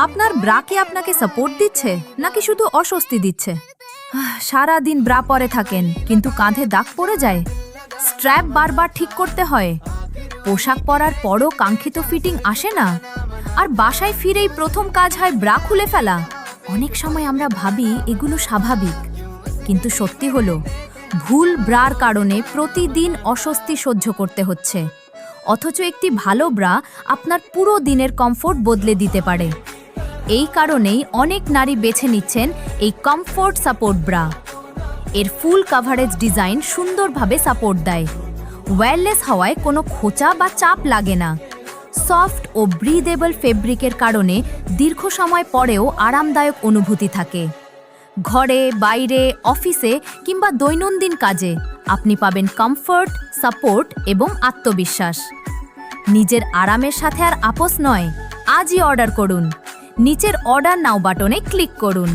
আপনার ব্রা কি আপনাকে সাপোর্ট দিচ্ছে নাকি শুধু অস্বস্তি দিচ্ছে? সারা দিন ব্রা পরে থাকেন কিন্তু কাঁধে দাগ পড়ে যায়, স্ট্র্যাপ বারবার ঠিক করতে হয়, পোশাক পরার পরও কাঙ্ক্ষিত ফিটিং আসে না, আর বাসায় ফিরেই প্রথম কাজ হয় ব্রা খুলে ফেলা। অনেক সময় আমরা ভাবি এগুলো স্বাভাবিক, কিন্তু সত্যি হলো ভুল ব্রার কারণে প্রতিদিন অস্বস্তি সহ্য করতে হচ্ছে। অথচ একটি ভালো ব্রা আপনার পুরো দিনের কমফোর্ট বদলে দিতে পারে। এই কারণেই অনেক নারী বেছে নিচ্ছেন এই কমফোর্ট সাপোর্ট ব্রা। এর ফুল কাভারেজ ডিজাইন সুন্দরভাবে সাপোর্ট দেয়, ওয়্যারলেস হওয়ায় কোনো খোঁচা বা চাপ লাগে না, সফট ও ব্রিদেবল ফেব্রিকের কারণে দীর্ঘ সময় পরেও আরামদায়ক অনুভূতি থাকে। ঘরে, বাইরে, অফিসে কিংবা দৈনন্দিন কাজে আপনি পাবেন কমফোর্ট, সাপোর্ট এবং আত্মবিশ্বাস। নিজের আরামের সাথে আর আপোস নয়। আজই অর্ডার করুন। নিচের অর্ডার নাও বাটনে ক্লিক করুন।